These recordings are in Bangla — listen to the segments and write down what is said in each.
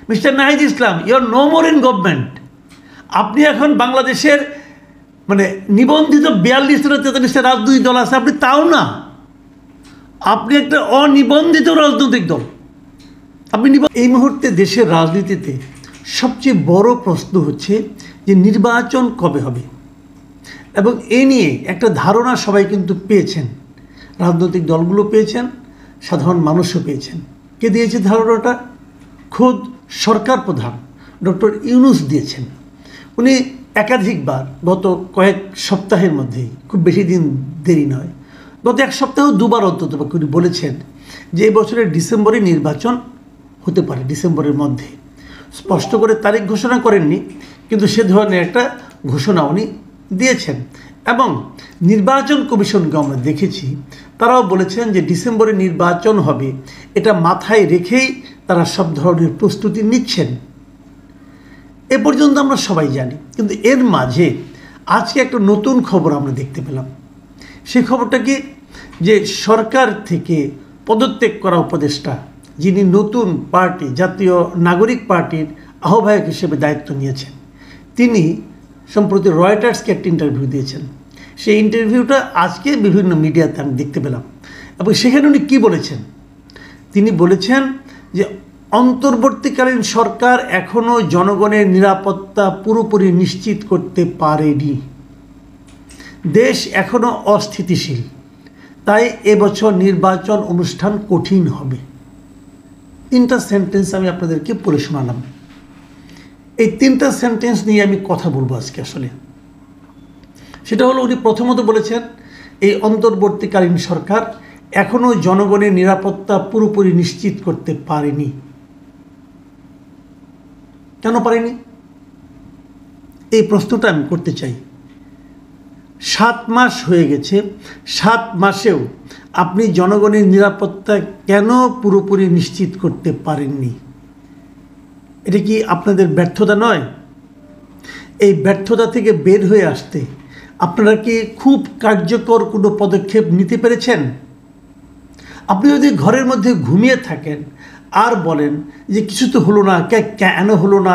Mister Nahid Islam, you are no more in government. আপনি এখন বাংলাদেশের নিবন্ধিত 42-43টা রাজনৈতিক দল আছে, আপনি তাও না, আপনি একটা অনিবন্ধিত রাজনৈতিক দল। আপনি এই মুহূর্তে দেশের রাজনীতিতে সবচেয়ে বড় প্রশ্ন হচ্ছে যে নির্বাচন কবে হবে, এবং এ নিয়ে একটা ধারণা সবাই কিন্তু পেয়েছেন, রাজনৈতিক দলগুলো পেয়েছেন, সাধারণ মানুষও পেয়েছেন। কে দিয়েছে ধারণাটা? খোদ সরকার প্রধান ডক্টর ইউনূস দিয়েছেন। উনি একাধিকবার গত কয়েক সপ্তাহের মধ্যেই, খুব বেশি দিন দেরি নয়, গত এক সপ্তাহ দুবার অন্তত উনি বলেছেন যে এই বছরের ডিসেম্বরে নির্বাচন হতে পারে, ডিসেম্বরের মধ্যে। স্পষ্ট করে তারিখ ঘোষণা করেননি, কিন্তু সে ধরনের একটা ঘোষণা উনি দিয়েছেন। এবং নির্বাচন কমিশনকে আমরা দেখেছি, তারাও বলেছেন যে ডিসেম্বরে নির্বাচন হবে, এটা মাথায় রেখেই তারা সব ধরনের প্রস্তুতি নিচ্ছেন। এ পর্যন্ত আমরা সবাই জানি, কিন্তু এর মাঝে আজকে একটা নতুন খবর আমরা দেখতে পেলাম। সেই খবরটা কি, যে সরকার থেকে পদত্যাগ করা উপদেষ্টা, যিনি নতুন পার্টি জাতীয় নাগরিক পার্টির আহ্বায়ক হিসেবে দায়িত্ব নিয়েছেন, তিনি সম্প্রতি রয়টার্সকে একটা ইন্টারভিউ দিয়েছেন। সেই ইন্টারভিউটা আজকে বিভিন্ন মিডিয়াতে আমি দেখতে পেলাম, এবং সেখানে উনি কী বলেছেন? তিনি বলেছেন যে অন্তর্বর্তীকালীন সরকার এখনও জনগণের নিরাপত্তা পুরোপুরি নিশ্চিত করতে পারেনি, দেশ এখনও অস্থিতিশীল, তাই এবছর নির্বাচন অনুষ্ঠান কঠিন হবে। 3টা সেন্টেন্স আমি আপনাদেরকে পড়ে শোনালাম। এই 3টা সেন্টেন্স নিয়ে আমি কথা বলবো আজকে। আসলে সেটা হলো, উনি প্রথমত বলেছেন এই অন্তর্বর্তীকালীন সরকার এখনও জনগণের নিরাপত্তা পুরোপুরি নিশ্চিত করতে পারেনি। কেন পারেনি? এই প্রশ্নটা আমি করতে চাই। 7 মাস হয়ে গেছে, 7 মাসেও আপনি জনগণের নিরাপত্তা কেন পুরোপুরি নিশ্চিত করতে পারেননি? এটা কি আপনাদের ব্যর্থতা নয়? এই ব্যর্থতা থেকে বের হয়ে আসতে আপনারা কি খুব কার্যকর কোনো পদক্ষেপ নিতে পেরেছেন? আপনি যদি ঘরের মধ্যে ঘুমিয়ে থাকেন আর বলেন যে কিছু তো হলো না, কেন হলো না,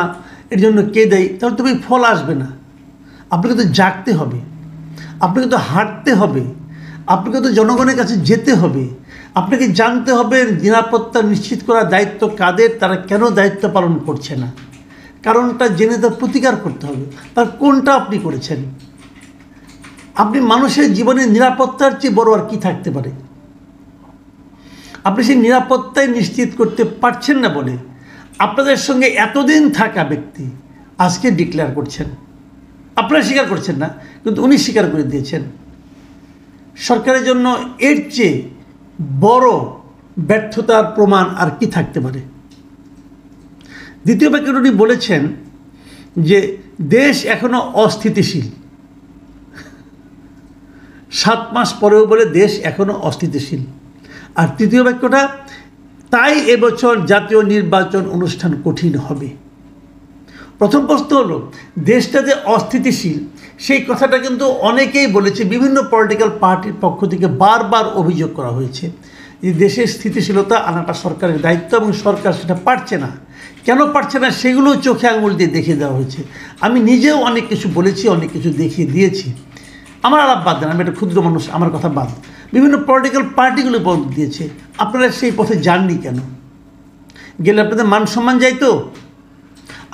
এর জন্য কে দেয়, তাহলে তুমি ফল আসবে না। আপনাকে তো জাগতে হবে, আপনাকে তো হাঁটতে হবে, আপনাকে তো জনগণের কাছে যেতে হবে, আপনাকে জানতে হবে নিরাপত্তা নিশ্চিত করার দায়িত্ব কাদের, তারা কেন দায়িত্ব পালন করছে না, কারণটা জেনে তার প্রতিকার করতে হবে। তার কোনটা আপনি করেছেন? আপনি মানুষের জীবনের নিরাপত্তার চেয়ে বড় আর কি থাকতে পারে? আপনি সেই নিরাপত্তায় নিশ্চিত করতে পারছেন না বলে আপনাদের সঙ্গে এতদিন থাকা ব্যক্তি আজকে ডিক্লেয়ার করছেন। আপনারা স্বীকার করছেন না, কিন্তু উনি স্বীকার করে দিয়েছেন। সরকারের জন্য এর চেয়ে বড় ব্যর্থতার প্রমাণ আর কি থাকতে পারে? দ্বিতীয় বাক্যে উনি বলেছেন যে দেশ এখনো অস্থিতিশীল। 7 মাস পরেও বলে দেশ এখনো অস্থিতিশীল। আর তৃতীয় বাক্যটা, তাই এবছর জাতীয় নির্বাচন অনুষ্ঠান কঠিন হবে। প্রথম প্রশ্ন হলো, দেশটা যে অস্থিতিশীল সেই কথাটা কিন্তু অনেকেই বলেছে, বিভিন্ন পলিটিক্যাল পার্টির পক্ষ থেকে বারবার অভিযোগ করা হয়েছে যে দেশের স্থিতিশীলতা আনাটা সরকারের দায়িত্ব, এবং সরকার সেটা পারছে না। কেন পারছে না সেগুলো চোখে আঙুল দিয়ে দেখিয়ে দেওয়া হয়েছে। আমি নিজেও অনেক কিছু বলেছি, অনেক কিছু দেখিয়ে দিয়েছি। আমার আলাপ বাদ দেন, আমি একটা ক্ষুদ্র মানুষ, আমার কথা বাদ। বিভিন্ন পলিটিক্যাল পার্টিগুলো পথ দিয়েছে, আপনারা সেই পথে যাননি কেন? গেলে আপনাদের মান সম্মান যাইতো?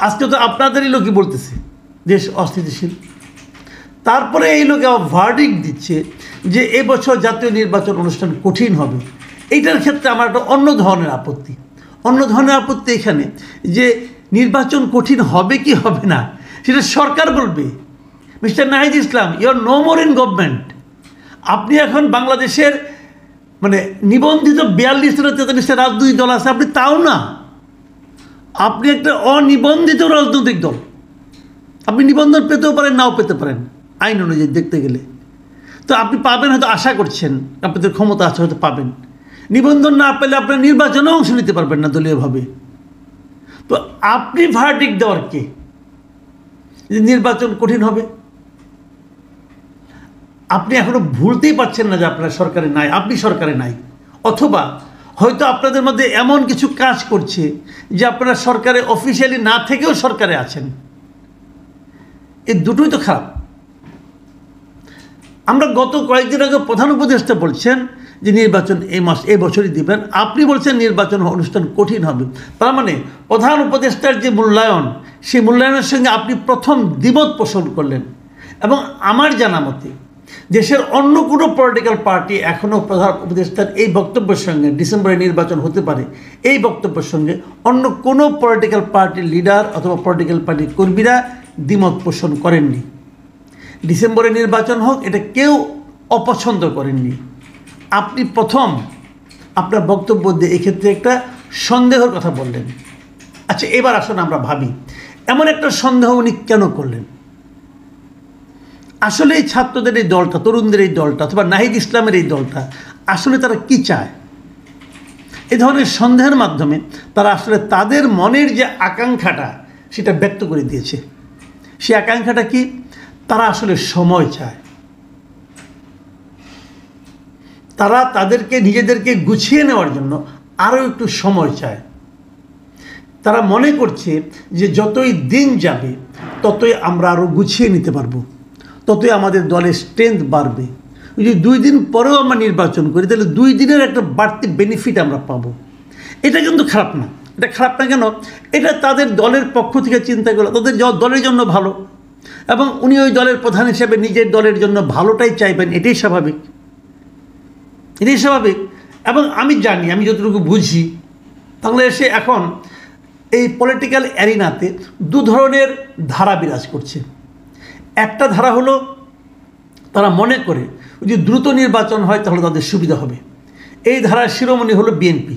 আজকে তো আপনাদেরই লোকই বলতেছে দেশ অস্থিতিশীল, তারপরে এই লোকে আবার ভার্ডিক্ট দিচ্ছে যে এবছর জাতীয় নির্বাচন অনুষ্ঠান কঠিন হবে। এইটার ক্ষেত্রে আমার একটা অন্য ধরনের আপত্তি। অন্য ধরনের আপত্তি এখানে যে নির্বাচন কঠিন হবে কি হবে না সেটা সরকার বলবে। Mister Nahid Islam, you are no more in government. আপনি এখন বাংলাদেশের নিবন্ধিত 42-43টা রাজনৈতিক দল আছে, আপনি তাও না, আপনি একটা অনিবন্ধিত রাজনৈতিক দল। আপনি নিবন্ধন পেতেও পারেন, নাও পেতে পারেন আইন অনুযায়ী দেখতে গেলে। তো আপনি পাবেন, হয়তো আশা করছেন, আপনাদের ক্ষমতা আছে, হয়তো পাবেন। নিবন্ধন না পেলে আপনার নির্বাচনে অংশ নিতে পারবেন না দলীয়ভাবে। তো আপনি ভার্ডিক্ট দেওয়ার কে যে নির্বাচন কঠিন হবে? আপনি এখনো ভুলতেই পারছেন না যে আপনার সরকারে নাই, আপনি সরকারে নাই, হয়তো আপনাদের মধ্যে এমন কিছু কাজ করছে যে আপনারা সরকারে অফিসিয়ালি না থেকেও সরকারে আছেন। এই দুটোই তো খারাপ। আমরা গত কয়েকদিন আগে প্রধান উপদেষ্টা বলছেন যে নির্বাচন এই বছরই দিবেন, আপনি বলছেন নির্বাচন অনুষ্ঠান কঠিন হবে। তার মানে প্রধান উপদেষ্টার যে মূল্যায়ন, সেই মূল্যায়নের সঙ্গে আপনি প্রথম দ্বিমত পোষণ করলেন। এবং আমার জানা মতে দেশের অন্য কোনো পলিটিক্যাল পার্টি এখনও প্রধান উপদেষ্টার এই বক্তব্যের সঙ্গে, ডিসেম্বরে নির্বাচন হতে পারে এই বক্তব্যের সঙ্গে অন্য কোনো পলিটিক্যাল পার্টির লিডার অথবা পলিটিক্যাল পার্টির কর্মীরা দ্বিমত পোষণ করেননি। ডিসেম্বরে নির্বাচন হোক এটা কেউ অপছন্দ করেননি। আপনি প্রথম আপনার বক্তব্য দিয়ে এক্ষেত্রে একটা সন্দেহের কথা বললেন। আচ্ছা, এবার আসুন আমরা ভাবি এমন একটা সন্দেহ উনি কেন করলেন? আসলে এই ছাত্রদের এই দলটা, তরুণদের এই দলটা অথবা নাহিদ ইসলামের এই দলটা আসলে তারা কি চায়? এই ধরনের সন্দেহের মাধ্যমে তারা আসলে তাদের মনের যে আকাঙ্ক্ষাটা সেটা ব্যক্ত করে দিয়েছে। সেই আকাঙ্ক্ষাটা কি? তারা আসলে সময় চায়। তারা তাদেরকে নিজেদেরকে গুছিয়ে নেওয়ার জন্য আরও একটু সময় চায়। তারা মনে করছে যে যতই দিন যাবে ততই আমরা আরও গুছিয়ে নিতে পারবো, ততই আমাদের দলের স্ট্রেংথ বাড়বে। যদি 2 দিন পরেও আমরা নির্বাচন করি তাহলে 2 দিনের একটা বাড়তি বেনিফিট আমরা পাবো। এটা কিন্তু খারাপ না। এটা খারাপ না কেন? এটা তাদের দলের পক্ষ থেকে চিন্তা করলে তাদের দলের জন্য ভালো, এবং উনি ওই দলের প্রধান হিসেবে নিজের দলের জন্য ভালোটাই চাইবেন। এটাই স্বাভাবিক, এটাই স্বাভাবিক। এবং আমি জানি, আমি যতটুকু বুঝি, বাংলাদেশে এখন এই পলিটিক্যাল অ্যারিনাতে 2 ধরনের ধারা বিরাজ করছে। একটা ধারা হলো তারা মনে করে যদি দ্রুত নির্বাচন হয় তাহলে তাদের সুবিধা হবে। এই ধারার শিরোমণি হলো বিএনপি।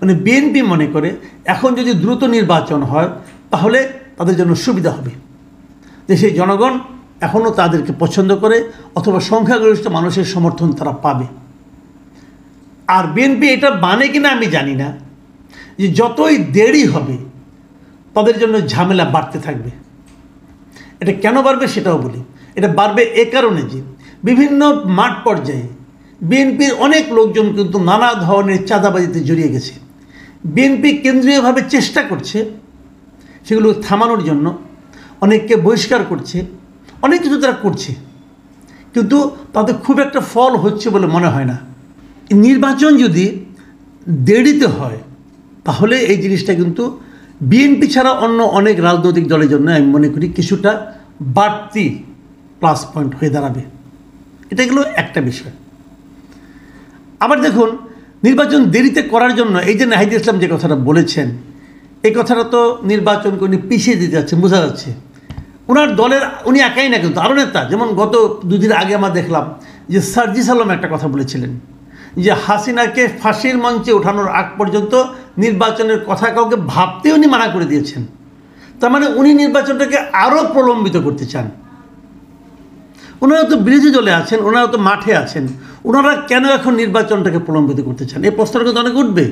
মানে বিএনপি মনে করে এখন যদি দ্রুত নির্বাচন হয় তাহলে তাদের জন্য সুবিধা হবে। দেশের জনগণ এখনও তাদেরকে পছন্দ করে অথবা সংখ্যাগরিষ্ঠ মানুষের সমর্থন তারা পাবে। আর বিএনপি এটা মানে কিনা আমি জানি না, যে যতই দেরি হবে তাদের জন্য ঝামেলা বাড়তে থাকবে। এটা কেন বাড়বে সেটাও বলি। এটা বাড়বে এ কারণে যে বিভিন্ন মাঠ পর্যায়ে বিএনপির অনেক লোকজন কিন্তু নানা ধরনের চাঁদাবাজিতে জড়িয়ে গেছে। বিএনপি কেন্দ্রীয়ভাবে চেষ্টা করছে সেগুলো থামানোর জন্য, অনেককে বহিষ্কার করছে, অনেক কিছু তারা করছে, কিন্তু তাদের খুব একটা ফল হচ্ছে বলে মনে হয় না। নির্বাচন যদি দেরিতে হয় তাহলে এই জিনিসটা কিন্তু বিএনপি ছাড়া অন্য অনেক রাজনৈতিক দলের জন্য আমি মনে করি কিছুটা বাড়তি প্লাস পয়েন্ট হয়ে দাঁড়াবে। এটা গেল একটা বিষয়। আবার দেখুন, নির্বাচন দেরিতে করার জন্য এই যে নাহিদ ইসলাম যে কথাটা বলেছেন, এই কথাটা তো নির্বাচনকে উনি পিছিয়ে দিতে যাচ্ছেন, বোঝা যাচ্ছে। ওনার দলের উনি একাই না, কিন্তু আরও নেতা, যেমন গত 2 দিন আগে আমরা দেখলাম যে সার্জিস আলম একটা কথা বলেছিলেন যে হাসিনাকে ফাঁসির মঞ্চে ওঠানোর আগ পর্যন্ত নির্বাচনের কথা কাউকে ভাবতে উনি মানা করে দিয়েছেন। তার মানে উনি নির্বাচনটাকে আরও প্রলম্বিত করতে চান। ওনারা তো বিরোধী দলে আছেন, ওনারা তো মাঠে আছেন, ওনারা কেন এখন নির্বাচনটাকে প্রলম্বিত করতে চান? এই প্রশ্নটা কিন্তু অনেক উঠবে।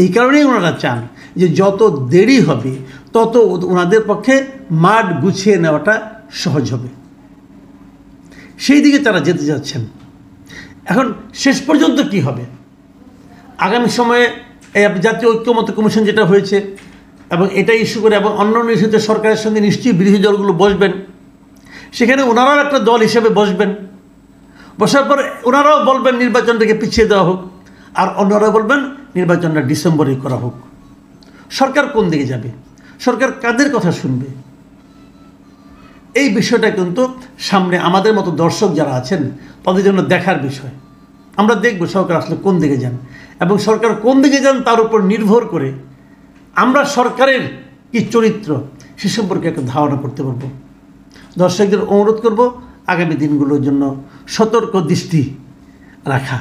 এই কারণেই ওনারা চান যে যত দেরি হবে তত ওনাদের পক্ষে মাঠ গুছিয়ে নেওয়াটা সহজ হবে। সেই দিকে তারা যেতে যাচ্ছেন। এখন শেষ পর্যন্ত কি হবে? আগামী সময়ে এই জাতীয় ঐক্যমত্য কমিশন যেটা হয়েছে এবং এটা ইস্যু করে এবং অন্য ইস্যুতে সরকারের সঙ্গে নিশ্চয়ই বিরোধী দলগুলো বসবেন, সেখানে ওনারাও একটা দল হিসেবে বসবেন। বসার পর ওনারাও বলবেন নির্বাচনটাকে পিছিয়ে দেওয়া হোক, আর অন্যরাও বলবেন নির্বাচনটা ডিসেম্বরেই করা হোক। সরকার কোন দিকে যাবে? সরকার কাদের কথা শুনবে? এই বিষয়টা কিন্তু সামনে আমাদের মতো দর্শক যারা আছেন তাদের জন্য দেখার বিষয়। আমরা দেখব সরকার আসলে কোন দিকে যান, এবং সরকার কোন দিকে যান তার উপর নির্ভর করে আমরা সরকারের কি চরিত্র সে সম্পর্কে একটা ধারণা করতে পারব। দর্শকদের অনুরোধ করব আগামী দিনগুলোর জন্য সতর্ক দৃষ্টি রাখা।